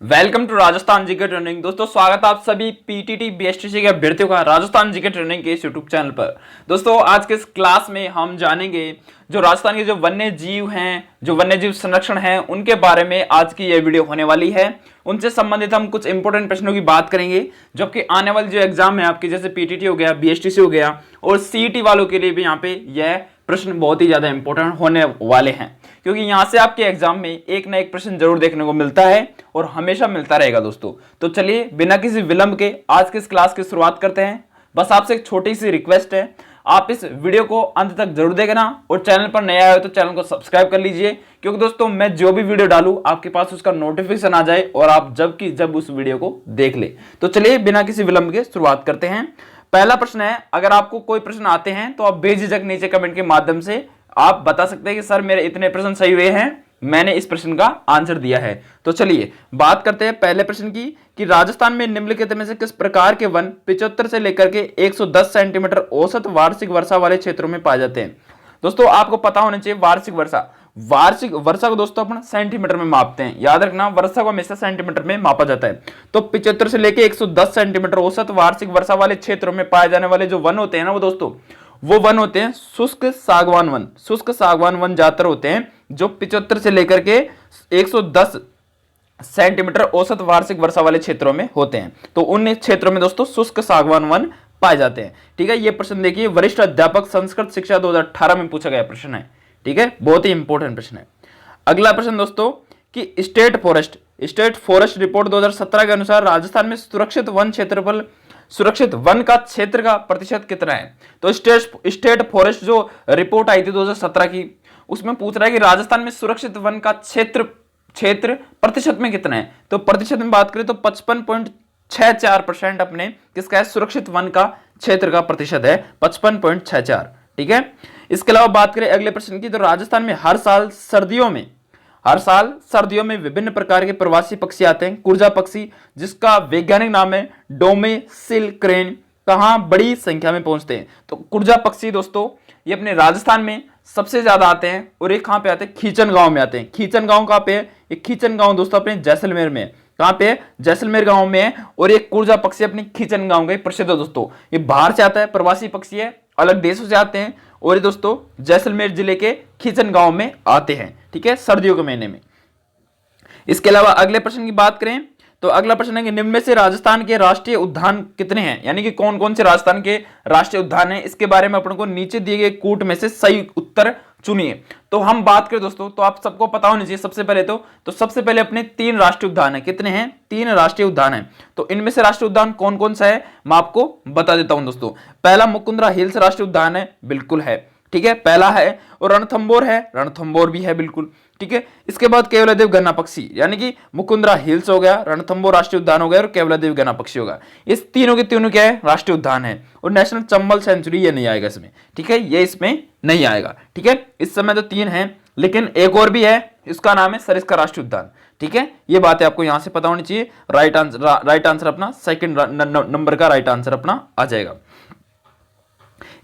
Welcome to Rajasthan GK training. दोस्तों स्वागत है आप सभी पीटीटी बीएसटीसी के अभ्यर्थियों का राजस्थान जीके ट्रेनिंग के इस यूट्यूब चैनल पर। दोस्तों आज के इस क्लास में हम जानेंगे जो राजस्थान के जो वन्य जीव हैं, जो वन्य जीव संरक्षण है, उनके बारे में आज की यह वीडियो होने वाली है। उनसे संबंधित हम कुछ इंपॉर्टेंट प्रश्नों की बात करेंगे जो कि आने वाले जो एग्जाम है आपके, जैसे पीटीटी हो गया, बीएसटीसी हो गया और सीईटी वालों के लिए भी यहाँ पे यह प्रश्न बहुत ही ज्यादा इंपॉर्टेंट होने वाले हैं, क्योंकि यहां से आपके एग्जाम में एक ना एक प्रश्न जरूर देखने को मिलता है और हमेशा मिलता रहेगा दोस्तों। तो चलिए बिना किसी विलंब के आज के इस क्लास की शुरुआत करते हैं। बस आपसे एक छोटी सी रिक्वेस्ट है, आप इस वीडियो को अंत तक जरूर देखना और चैनल पर नया आए तो चैनल को सब्सक्राइब कर लीजिए, क्योंकि दोस्तों मैं जो भी वीडियो डालूं आपके पास उसका नोटिफिकेशन आ जाए और आप जब उस वीडियो को देख ले। तो चलिए बिना किसी विलंब के शुरुआत करते हैं। पहला प्रश्न है, अगर आपको कोई प्रश्न आते हैं तो आप बेझिझक नीचे कमेंट के माध्यम से आप बता सकते हैं कि सर मेरे इतने प्रश्न सही हुए हैं, मैंने इस प्रश्न का आंसर दिया है। तो चलिए बात करते हैं पहले प्रश्न की कि राजस्थान में निम्नलिखित में से किस प्रकार के वन 75 से लेकर के 110 सेंटीमीटर औसत वार्षिक वर्षा वाले क्षेत्रों में पाए जाते हैं। दोस्तों आपको पता होना चाहिए वार्षिक वर्षा को दोस्तों अपन सेंटीमीटर में मापते हैं, याद रखना वर्षा को हमेशा सेंटीमीटर में मापा जाता है। तो 75 से लेकर 110 सेंटीमीटर औसत वार्षिक वर्षा वाले क्षेत्रों में पाए जाने वाले जो वन होते हैं ना, वो वन होते हैं शुष्क सागवान वन। शुष्क सागवान वन ज्यादातर होते हैं जो 75 से लेकर के 110 सेंटीमीटर औसत वार्षिक वर्षा वाले क्षेत्रों में होते हैं। तो उन क्षेत्रों में दोस्तों शुष्क सागवान वन पाए जाते हैं। ठीक है, ये प्रश्न देखिए, वरिष्ठ अध्यापक संस्कृत शिक्षा 2018 में पूछा गया प्रश्न है। ठीक है, बहुत ही इंपॉर्टेंट प्रश्न है। अगला प्रश्न दोस्तों कि स्टेट फॉरेस्ट रिपोर्ट 2017 के अनुसार राजस्थान में सुरक्षित वन का क्षेत्र का प्रतिशत कितना है। तो स्टेट फॉरेस्ट जो रिपोर्ट आई थी 2017 की, उसमें पूछ रहा है कि राजस्थान में सुरक्षित वन का क्षेत्र प्रतिशत में कितना है। तो प्रतिशत में बात करें तो 55.64% अपने किसका है, सुरक्षित वन का क्षेत्र का प्रतिशत है 55.64। ठीक है, इसके अलावा बात करें अगले प्रश्न की, तो राजस्थान में हर साल सर्दियों में विभिन्न प्रकार के प्रवासी पक्षी आते हैं। कुर्जा पक्षी जिसका वैज्ञानिक नाम है डोमेसिल क्रेन, कहां बड़ी संख्या में पहुंचते हैं। तो कुर्जा पक्षी दोस्तों ये अपने राजस्थान में सबसे ज्यादा आते हैं और ये कहां पे आते हैं, खीचन गांव में आते हैं। खीचन गांव कहां पे है, ये खीचन गांव दोस्तों अपने जैसलमेर में है। कहां पे है, जैसलमेर गांव में है। और ये कुर्जा पक्षी अपने खीचन गांव का प्रसिद्ध है दोस्तों। ये बाहर से आता है, प्रवासी पक्षी है, अलग देशों से आते हैं और ये दोस्तों जैसलमेर जिले के खीचन गांव में आते हैं। ठीक है, सर्दियों के महीने में। इसके अलावा अगले प्रश्न की बात करें तो अगला प्रश्न है कि निम्न में से राजस्थान के राष्ट्रीय उद्यान कितने हैं, यानी कि कौन कौन से राजस्थान के राष्ट्रीय उद्यान हैं। इसके बारे में अपन को नीचे दिए गए कूट में से सही उत्तर चुनिए। तो हम बात करें दोस्तों, तो आप सबको पता होना चाहिए सबसे पहले तो सबसे पहले अपने 3 राष्ट्रीय उद्यान है। कितने हैं, 3 राष्ट्रीय उद्यान है। तो इनमें से राष्ट्रीय उद्यान कौन कौन सा है मैं आपको बता देता हूं दोस्तों। पहला मुकुंदरा हिल्स राष्ट्रीय उद्यान है, बिल्कुल है। ठीक है, पहला है। और रणथंबोर भी है, बिल्कुल। ठीक है, इसके बाद केवलादेव गन्ना पक्षी, यानी कि मुकुंदरा हिल्स हो गया, रणथंबोर राष्ट्रीय उद्यान हो गया और केवलादेव गन्ना पक्षी होगा। इस तीनों के तीनों क्या है, राष्ट्रीय उद्यान है। और नेशनल चंबल सेंचुरी ये नहीं आएगा इसमें। ठीक है, ये इसमें नहीं आएगा। ठीक है, इस समय तो 3 है, लेकिन एक और भी है, इसका नाम है सरिस्का राष्ट्रीय उद्यान। ठीक है, ये बातें आपको यहां से पता होनी चाहिए। राइट आंसर अपना सेकंड नंबर का राइट आंसर अपना आ जाएगा।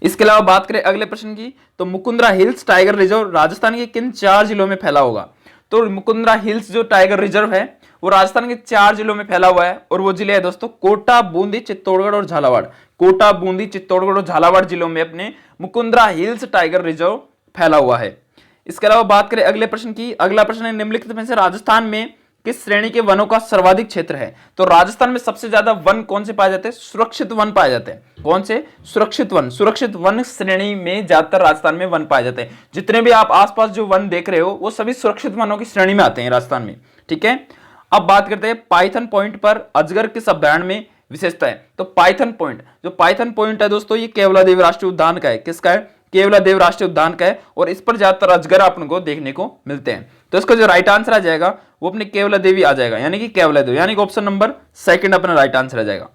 इसके अलावा बात करें अगले प्रश्न की, तो Mukundra hills tiger reserve Rajasthan के किन 4 जिलों में फैला होगा। तो मुकुंदरा हिल्स जो टाइगर रिजर्व है वो राजस्थान के 4 जिलों में फैला हुआ है और वो जिले है दोस्तों कोटा, बूंदी, चित्तौड़गढ़ और झालावाड़। कोटा, बूंदी, चित्तौड़गढ़ और झालावाड़ जिलों में अपने मुकुंदरा हिल्स टाइगर रिजर्व फैला हुआ है। इसके अलावा बात करें अगले प्रश्न की, अगला प्रश्न है निम्नलिखित में से राजस्थान में किस श्रेणी के वनों का सर्वाधिक क्षेत्र है। तो राजस्थान में सबसे ज्यादा वन कौन से पाए जाते हैं, सुरक्षित वन पाए जाते हैं। कौन से, सुरक्षित वन श्रेणी में ज्यादातर राजस्थान में वन पाए जाते हैं। जितने भी आप आसपास जो वन देख रहे हो वो सभी सुरक्षित वनों की श्रेणी में आते हैं राजस्थान में। ठीक है, अब बात करते हैं पाइथन पॉइंट पर अजगर किस अभ्यारण्य में विशेषता है। तो पाइथन पॉइंट है दोस्तों ये केवलादेव राष्ट्रीय उद्यान का है। किसका है, केवलादेव राष्ट्रीय उद्यान का है और इस पर ज्यादातर अजगर अपन को देखने को मिलते हैं। तो इसका जो राइट आंसर आ जाएगा वो अपने केवलादेवी आ जाएगा, यानी कि केवलादेव, यानी कि ऑप्शन नंबर सेकंड अपना राइट आंसर आ जाएगा।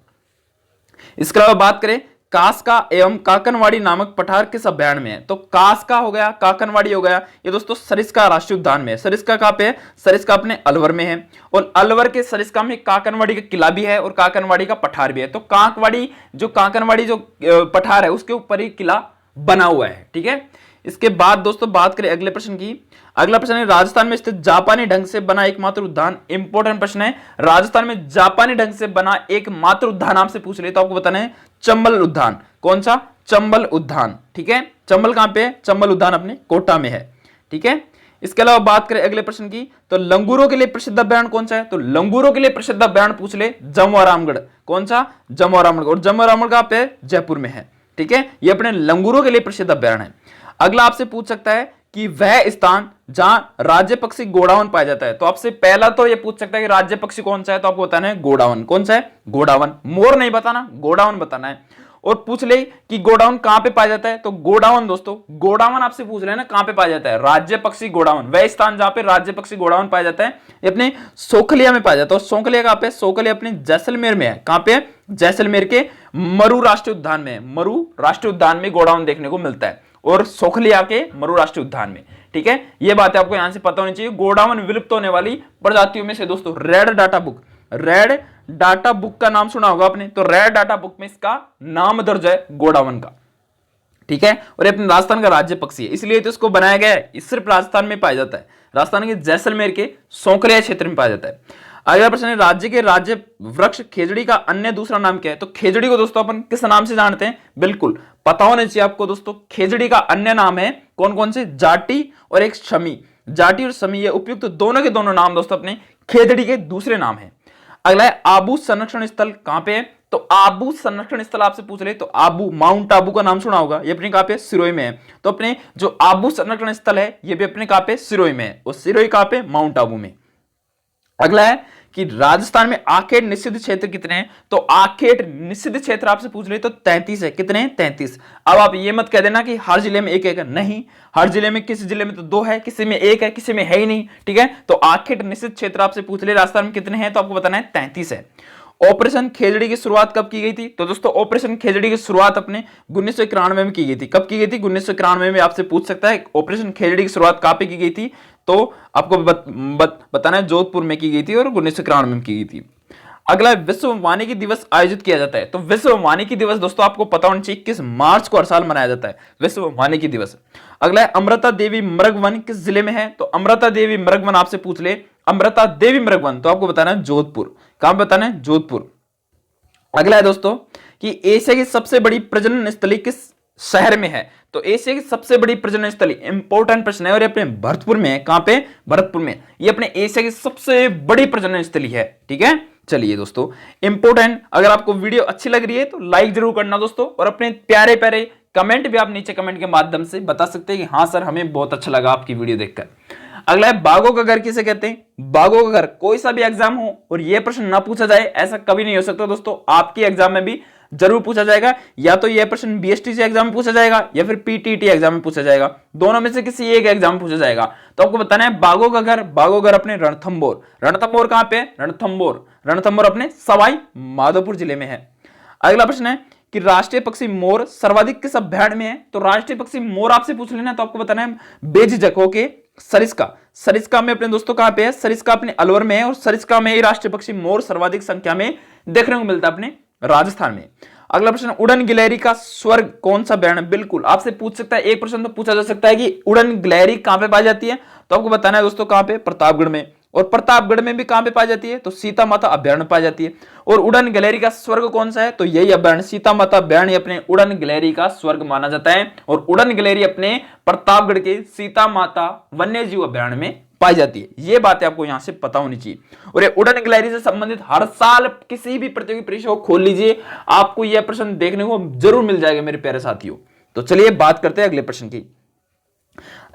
इसके अलावा बात करें कास्का एवं काकनवाड़ी नामक पठार किस अभ्यारण्य में है। तो कास्का हो गया, काकनवाड़ी हो गया, ये दोस्तों सरिस्का राष्ट्रीय उद्यान में है। सरिस्का कहां पे है, सरिस्का अपने अलवर में है और अलवर के सरिस्का में काकनवाड़ी का किला भी है और काकनवाड़ी का पठार भी है। तो काकनवाड़ी जो पठार है उसके ऊपर ही किला बना हुआ है। ठीक है, इसके बाद दोस्तों बात करें अगले प्रश्न की। अगला प्रश्न है राजस्थान में स्थित जापानी ढंग से बना एकमात्र उद्यान। इंपॉर्टेंट प्रश्न है, राजस्थान में जापानी ढंग से बना एकमात्र उद्यान आपसे पूछ ले तो आपको बताना है चंबल उद्यान। कौन सा? चंबल उद्यान। ठीक है, चंबल कहां पे है? चंबल उद्यान अपने कोटा में है। ठीक है, इसके अलावा बात करें अगले प्रश्न की तो लंगूरों के लिए प्रसिद्ध अभ्यारण्य कौन सा है? तो लंगूरों के लिए प्रसिद्ध अभ्यारण्य पूछ ले जमवारामगढ़। कौन सा? जमवारामगढ़। और जमवारामगढ़ कहां पे है? जयपुर में है। ठीक है, ये अपने लंगूरों के लिए प्रसिद्ध अभ्यारण्य है। अगला आपसे पूछ सकता है कि वह स्थान जहां राज्य पक्षी गोडावन पाया जाता है। तो आपसे पहला तो ये पूछ सकता है कि राज्य पक्षी कौन सा है, तो आपको बताना है गोडावन। कौन सा है? गोडावन। मोर नहीं बताना, गोडावन बताना है। और पूछ ले कि गोडाउन कहां पे पाया जाता है, तो गोडाउन दोस्तों, गोडाउन आपसे पूछ रहे हैं ना कहां पे पाया जाता है? राज्य पक्षी गोडाउन, वह स्थान जहां पे राज्य पक्षी गोडाउन पाया जाता है ये अपने सोखलिया में पाया जाता है। और सोखलिया कहां पे? सोखलिया अपने जैसलमेर में है। कहां पे? जैसलमेर के मरु राष्ट्रीय उद्यान में है। मरु राष्ट्रीय उद्यान में गोडाउन देखने को मिलता है और सोखलिया के मरु राष्ट्रीय उद्यान में। ठीक है, ये बात आपको यहां से पता होनी चाहिए। गोडाउन विलुप्त होने वाली प्रजातियों में से दोस्तों red data book, red data book का नाम सुना होगा आपने, तो रेड डाटा बुक में इसका नाम दर्ज है गोडावन का। ठीक है, और ये अपने राजस्थान का राज्य पक्षी है, इसलिए तो इसको बनाया गया है। इस सिर्फ राजस्थान में पाया जाता है, राजस्थान के जैसलमेर के सोखलिया क्षेत्र में पाया जाता है। अगला प्रश्न है राज्य के राज्य वृक्ष खेजड़ी का अन्य दूसरा नाम क्या है? तो खेजड़ी को दोस्तों अपन किस नाम से जानते हैं? बिल्कुल पता होना चाहिए आपको दोस्तों। खेजड़ी का अन्य नाम है कौन कौन से? जाटी और एक शमी। जाटी और शमी ये उपयुक्त दोनों के दोनों नाम दोस्तों अपने खेजड़ी के दूसरे नाम है। अगला है आबू संरक्षण स्थल कहां पे है? तो आबू संरक्षण स्थल आपसे पूछ रहे तो आबू, माउंट आबू का नाम सुना होगा, ये अपने कहां पे? सिरोही में है। तो अपने जो आबू संरक्षण स्थल है ये भी अपने कहां पे? सिरोही में है। और सिरोही कहां पे? माउंट आबू में। अगला है कि राजस्थान में आखेट निषिद्ध क्षेत्र कितने हैं? तो आखेट निषिद्ध क्षेत्र आपसे पूछ रहे तो 33 है। कितने हैं? 33। अब आप ये मत कह देना कि हर जिले में एक एक है, नहीं, हर जिले में, किसी जिले में तो 2 है, किसी में 1 है, किसी में है ही नहीं। ठीक है, तो आखेट निषिद्ध क्षेत्र आपसे पूछ ले राजस्थान में कितने हैं, तो आपको बताना है 33 है। ऑपरेशन खेजड़ी की शुरुआत कब की गई थी? तो दोस्तों ऑपरेशन खेजड़ी की शुरुआत अपने 1991 में की गई थी। कब की गई थी? 1991 में आपसे पूछ सकता है ऑपरेशन खेजड़ी की शुरुआत कहां पे की गई थी, तो आपको बताना है जोधपुर में की गई थी और 1991 में की गई थी। अगला विश्व वानिकी दिवस आयोजित किया जाता है। तो विश्व वानिकी दिवस दोस्तों आपको पता होना चाहिए किस मार्च को हर साल मनाया जाता है, विश्व वानिकी दिवस। अगला है अमृता देवी मृगवन किस जिले में है? तो अमृता देवी मृगवन आपसे पूछ ले, अमृता देवी मृगवन, तो आपको बताना है जोधपुर। कहां बताना है? जोधपुर। अगला है दोस्तों कि एशिया की सबसे बड़ी प्रजनन स्थली किस शहर में है? तो एशिया की सबसे बड़ी प्रजनन स्थली, इंपॉर्टेंट प्रश्न है और ये अपने भरतपुर में है। कहां पे? भरतपुर में। ये अपने एशिया की सबसे बड़ी प्रजनन स्थली है। ठीक है, चलिए दोस्तों इंपॉर्टेंट, अगर आपको वीडियो अच्छी लग रही है तो लाइक जरूर करना दोस्तों, और अपने प्यारे प्यारे कमेंट भी आप नीचे कमेंट के माध्यम से बता सकते हैं कि हाँ सर हमें बहुत अच्छा लगा आपकी वीडियो देखकर। अगला है बाघों का घर किसे कहते हैं? बाघों का घर, कोई सा भी एग्जाम हो और ये प्रश्न ना पूछा जाए ऐसा कभी नहीं हो सकता दोस्तों। आपके एग्जाम में भी जरूर पूछा जाएगा, या तो यह प्रश्न बीएसटीसी एग्जाम में पूछा जाएगा या फिर पीटीटी एग्जाम में पूछा जाएगा, दोनों में से किसी एक एग्जाम में पूछा जाएगा। तो आपको बताना है बाघों का घर, बाघों का घर अपने रणथंभौर। रणथंभौर कहां पे? रणथंभौर, रणथंभौर अपने सवाई माधोपुर जिले में है। अगला प्रश्न है कि राष्ट्रीय पक्षी मोर सर्वाधिक किस अभ्यारण्य में है? तो राष्ट्रीय पक्षी मोर आपसे पूछ लेना तो आपको बताना है बेझिझक होके सरिस्का। सरिस्का में अपने दोस्तों कहां पे है? सरिस्का अपने अलवर में है, और सरिस्का में ही राष्ट्रीय पक्षी मोर सर्वाधिक संख्या में देखने को मिलता है अपने राजस्थान में। अगला प्रश्न, उड़न गिलहरी का स्वर्ग कौन सा अभ्यारण्य? बिल्कुल आपसे पूछ सकता है, एक प्रश्न तो पूछा जा सकता है कि उड़न गिलहरी कहां पे पाई जाती है, तो आपको बताना है दोस्तों कहां पे? प्रतापगढ़ में। और प्रतापगढ़ में भी कहां पे पाई जाती है? तो सीता माता अभ्यारण्य पाई जाती है। और उड़न गिलहरी का स्वर्ग कौन सा है? तो यही अभ्यारण्य सीता माता अभ्यारण्य अपने उड़न गिलहरी का स्वर्ग माना जाता है, और उड़न गिलहरी अपने प्रतापगढ़ के सीता माता वन्य जीव अभ्यारण्य में पाई जाती है। ये बातें आपको यहां से पता होनी चाहिए। और ये उड़न गिलहरी से संबंधित हर साल किसी भी प्रतियोगी परीक्षा को खोल लीजिए, आपको यह प्रश्न देखने को जरूर मिल जाएगा मेरे प्यारे साथियों। तो चलिए बात करते हैं अगले प्रश्न की।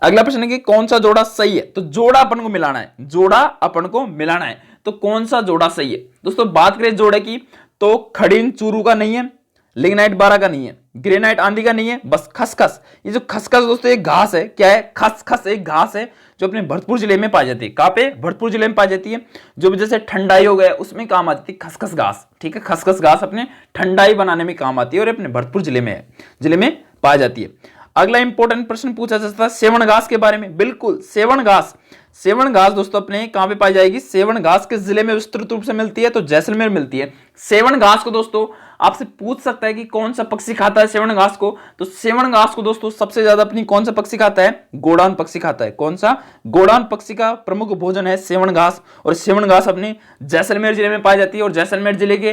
अगला प्रश्न है कि कौन सा जोड़ा सही है? तो जोड़ा अपन को मिलाना है, जोड़ा अपन को मिलाना है, तो कौन सा जोड़ा सही है? दोस्तों बात करें जोड़े की तो खड़ीन चूरू का नहीं है, लिग्नाइट 12 का नहीं है, ग्रेनाइट आंधी का नहीं है, बस खसखस। ये जो खसखस दोस्तों एक घास है, क्या है? खसखस एक घास है जो अपने भरतपुर जिले में पाई जाती है। कहां पे? भरतपुर जिले में पाई जाती है, जो जैसे ठंडाई हो गया उसमें काम आती है खसखस घास। ठीक है, खसखस घास अपने ठंडाई बनाने में काम आती है और अपने भरतपुर जिले में है, जिले में पाई जाती है। अगला इंपॉर्टेंट प्रश्न पूछा जा सकता है सेवन घास के बारे में। बिल्कुल, सेवन घास, सेवन घास दोस्तों अपने कहां पे पाई जाएगी? सेवन घास किस जिले में विस्तृत रूप से मिलती है? तो जैसलमेर मिलती है। सेवन घास को दोस्तों आपसे पूछ सकता है कि कौन सा पक्षी खाता है सेवन घास को? तो सेवन घास को दोस्तों सबसे ज्यादा अपनी कौन सा पक्षी खाता है? गोडान पक्षी खाता है। कौन सा? गोडान पक्षी का प्रमुख भोजन है सेवन घास, और सेवन घास अपने जैसलमेर जिले में पाई जाती है, और जैसलमेर जिले के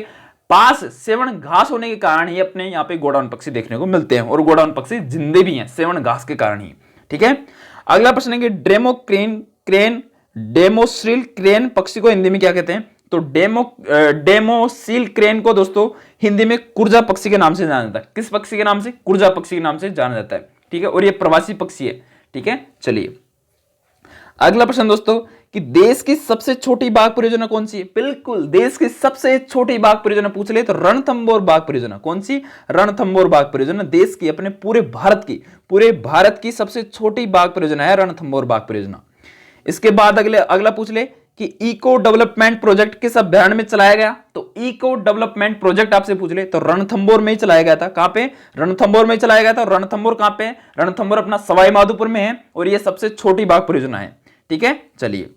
पास सेवन घास होने के कारण ही अपने यहाँ पे गोडान पक्षी देखने को मिलते हैं, और गोडान पक्षी जिंदे भी हैं सेवन घास के कारण ही। ठीक है, अगला प्रश्न है कि डेमोसिल क्रेन पक्षी को हिंदी में क्या कहते हैं? तो डेमोसिल क्रेन को दोस्तों हिंदी में कुर्जा पक्षी के नाम से जाना जाता है। किस पक्षी के नाम से? कुर्जा पक्षी के नाम से जाना जाता है। ठीक है, और ये प्रवासी पक्षी है। ठीक है, चलिए अगला प्रश्न दोस्तों कि देश की सबसे छोटी बाघ परियोजना कौन सी है? बिल्कुल, देश की सबसे छोटी बाघ परियोजना पूछ ले तो रणथंभौर बाघ परियोजना। कौन सी? रणथंभौर बाघ परियोजना देश की, अपने पूरे भारत की सबसे छोटी बाघ परियोजना है रणथंभौर बाघ परियोजना। इसके बाद अगला पूछ ले कि इको डेवलपमेंट प्रोजेक्ट किस अभ्यारण्य में चलाया गया? तो इको डेवलपमेंट प्रोजेक्ट आपसे पूछ ले तो रणथंभौर में ही चलाया गया था। कहां पे? रणथंभौर में ही चलाया गया था। रणथंभौर कहां पे? रणथंभौर अपना सवाई माधोपुर में है, और यह सबसे छोटी बाघ परियोजना है। ठीक है, चलिए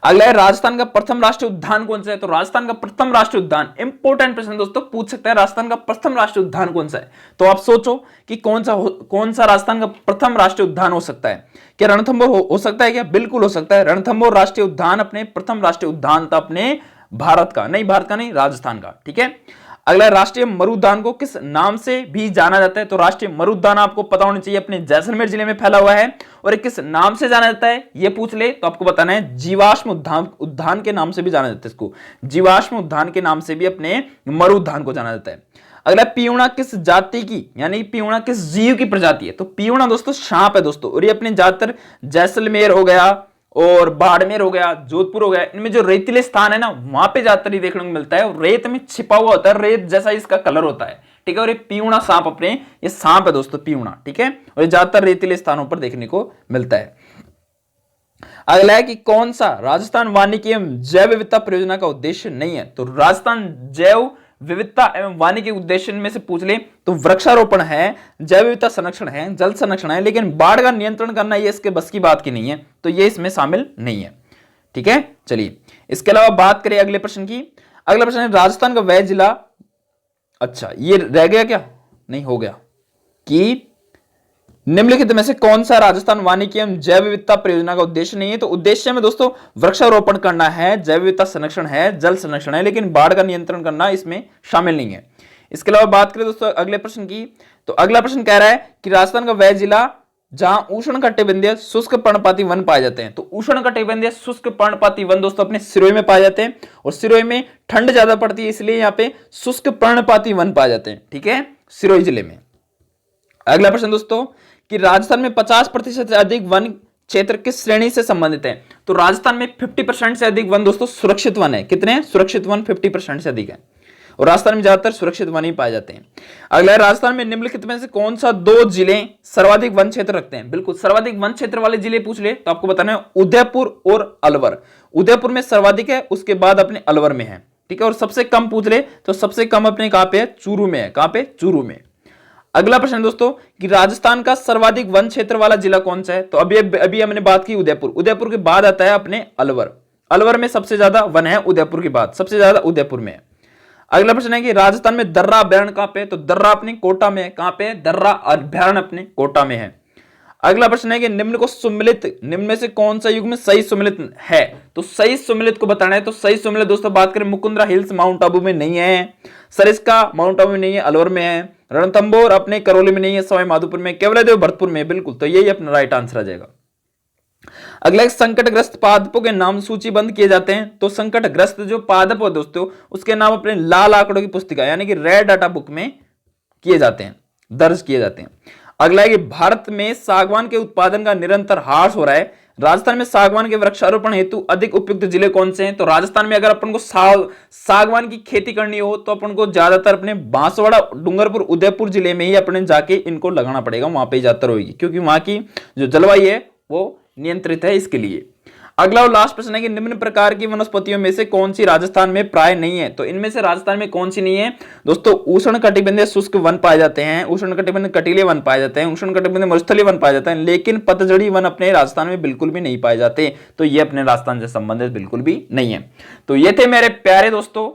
अगला है राजस्थान का प्रथम राष्ट्रीय उद्यान कौन सा है? तो राजस्थान का प्रथम राष्ट्रीय उद्यान, इंपॉर्टेंट प्रश्न दोस्तों पूछ सकता है, राजस्थान का प्रथम राष्ट्रीय उद्यान कौन सा है? तो आप सोचो कि कौन सा राजस्थान का प्रथम राष्ट्रीय उद्यान हो सकता है? क्या रणथंभौर हो सकता है क्या? बिल्कुल हो सकता है। रणथंभौर राष्ट्रीय उद्यान अपने प्रथम राष्ट्रीय उद्यान था अपने भारत का नहीं, राजस्थान का। ठीक है, अगला राष्ट्रीय मरुद्यान को किस नाम से भी जाना जाता है? तो राष्ट्रीय मरुद्यान आपको पता होना चाहिए, अपने जैसलमेर जिले में फैला हुआ है, और किस नाम से जाना जाता है ये पूछ ले तो आपको बताना है जीवाश्म उद्यान के नाम से भी जाना जाता है इसको। जीवाश्म उद्यान के नाम से भी अपने मरुद्यान को जाना जाता है। अगला पियूणा किस जाति की, यानी पियूणा किस जीव की प्रजाति है? तो पियूणा दोस्तों सांप है दोस्तों, और ये अपने ज्यादातर जैसलमेर हो गया और बाड़मेर हो गया, जोधपुर हो गया, इनमें जो रेतीले स्थान है ना वहां पे ज्यादातर देखने को मिलता है, और रेत में छिपा हुआ होता है, रेत जैसा इसका कलर होता है। ठीक है, और ये पियूणा सांप अपने ये सांप है दोस्तों पियूणा। ठीक है, और ये ज्यादातर रेतीले स्थानों पर देखने को मिलता है। अगला है कि कौन सा राजस्थान वानिकी एवं जैव विविधता परियोजना का उद्देश्य नहीं है? तो राजस्थान जैव विविधता एवं वानिकी उद्देश्य में से पूछ ले तो वृक्षारोपण है, जैव विविधता संरक्षण है, जल संरक्षण है, लेकिन बाढ़ का नियंत्रण करना ये इसके बस की बात की नहीं है, तो ये इसमें शामिल नहीं है। ठीक है, चलिए इसके अलावा बात करें अगले प्रश्न की। अगला प्रश्न है राजस्थान का वह जिला, अच्छा ये रह गया क्या? नहीं, हो गया कि निम्नलिखित में से कौन सा राजस्थान वानिकी एवं जैव विविधता परियोजना का उद्देश्य नहीं है? तो उद्देश्य में दोस्तों वृक्षारोपण करना है, जैव विविधता संरक्षण है, जल संरक्षण है, लेकिन बाढ़ का नियंत्रण करना इसमें शामिल नहीं है। इसके अलावा बात करें दोस्तों अगले प्रश्न की, तो अगला प्रश्न कह रहा है कि राजस्थान का वह जिला जहां उष्णकटिबंधीय शुष्क पर्णपाती वन पाए जाते हैं। तो उष्णकटिबंधीय शुष्क पर्णपाती वन दोस्तों अपने सिरोही में पाए जाते हैं, और सिरोही में ठंड ज्यादा पड़ती है इसलिए यहाँ पे शुष्क पर्णपाती वन पाए जाते हैं। ठीक है, सिरोही जिले में। अगला प्रश्न दोस्तों कि राजस्थान में 50% से अधिक वन क्षेत्र किस श्रेणी से संबंधित है? तो राजस्थान में 50% से अधिक वन दोस्तों सुरक्षित वन है। कितने? सुरक्षित वन 50% से अधिक है, और राजस्थान में ज्यादातर सुरक्षित वन ही पाए जाते हैं। अगला राजस्थान में निम्नलिखित में से कौन सा 2 जिले सर्वाधिक वन क्षेत्र रखते हैं? बिल्कुल, सर्वाधिक वन क्षेत्र वाले जिले पूछ ले तो आपको बताना है उदयपुर और अलवर। उदयपुर में सर्वाधिक है, उसके बाद अपने अलवर में है। ठीक है, और सबसे कम पूछ ले तो सबसे कम अपने कहां पे है? चूरू में है। कहां पे? चूरू में। अगला प्रश्न दोस्तों कि राजस्थान का सर्वाधिक वन क्षेत्र वाला जिला कौन सा है? तो अभी हमने बात की उदयपुर, उदयपुर के बाद आता है अपने अलवर। अलवर में सबसे ज्यादा वन है, उदयपुर के बाद सबसे ज्यादा उदयपुर में है। अगला प्रश्न है कि राजस्थान में दर्रा अभ्यारण्य कहां पे? तो दर्रा अपने कोटा में है। कहां पे? दर्रा अभ्यारण्य अपने कोटा में है। अगला प्रश्न है कि निम्न में से कौन सा युग में सही सुमेलित है? तो सही सुमेलित को बताना है, तो सही सुमेलित दोस्तों बात करें मुकुंदरा हिल्स माउंट आबू में नहीं है, सरिस्का माउंट आबू में नहीं है, अलवर में है, रणथंभौर अपने करौली में नहीं है, सवाई माधोपुर में, केवलादेव भरतपुर में। बिल्कुल, तो यही अपना राइट आंसर आ जाएगा। अगला संकटग्रस्त पादपों के नाम सूचीबद्ध किए जाते हैं। तो संकटग्रस्त जो पादप है दोस्तों उसके नाम अपने लाल आंकड़ों की पुस्तिका यानी कि रेड डाटा बुक में किए जाते हैं, दर्ज किए जाते हैं। अगला है कि भारत में सागवान के उत्पादन का निरंतर ह्रास हो रहा है। राजस्थान में सागवान के वृक्षारोपण हेतु अधिक उपयुक्त जिले कौन से हैं? तो राजस्थान में अगर अपन को सागवान की खेती करनी हो तो अपन को ज्यादातर अपने बांसवाड़ा, डूंगरपुर, उदयपुर जिले में ही अपने जाके इनको लगाना पड़ेगा, वहां पे ज्यादातर होगी, क्योंकि वहां की जो जलवायु है वो नियंत्रित है इसके लिए। अगला और लास्ट प्रश्न है कि निम्न प्रकार की वनस्पतियों में से कौन सी राजस्थान में प्राय नहीं है। तो इनमें से राजस्थान में कौन सी नहीं है दोस्तों? उष्ण कटिबंधीय शुष्क वन पाए जाते हैं, उष्ण कटिबंधीय कटीले वन पाए जाते हैं, उष्ण कटिबंधीय मरुस्थलीय वन पाए जाते हैं, लेकिन पतझड़ी वन अपने राजस्थान में बिल्कुल भी नहीं पाए जाते। तो ये अपने राजस्थान से संबंधित बिल्कुल भी नहीं है। तो ये थे मेरे प्यारे दोस्तों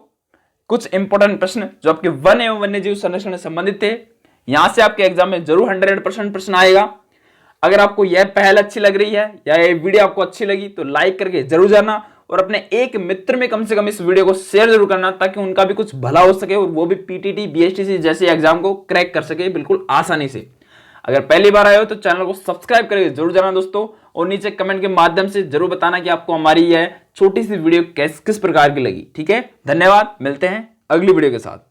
कुछ इंपॉर्टेंट प्रश्न जो आपके वन एवं वन्य जीव संरक्षण से संबंधित थे। यहां से आपके एग्जाम में जरूर 100% प्रश्न आएगा। अगर आपको यह पहल अच्छी लग रही है या ये वीडियो आपको अच्छी लगी तो लाइक करके जरूर जाना और अपने एक मित्र में कम से कम इस वीडियो को शेयर जरूर करना, ताकि उनका भी कुछ भला हो सके और वो भी पीटीटी बीएसटीसी जैसे एग्जाम को क्रैक कर सके बिल्कुल आसानी से। अगर पहली बार आए हो तो चैनल को सब्सक्राइब करके जरूर जाना दोस्तों, और नीचे कमेंट के माध्यम से जरूर बताना कि आपको हमारी यह छोटी सी वीडियो किस प्रकार की लगी। ठीक है, धन्यवाद, मिलते हैं अगली वीडियो के साथ।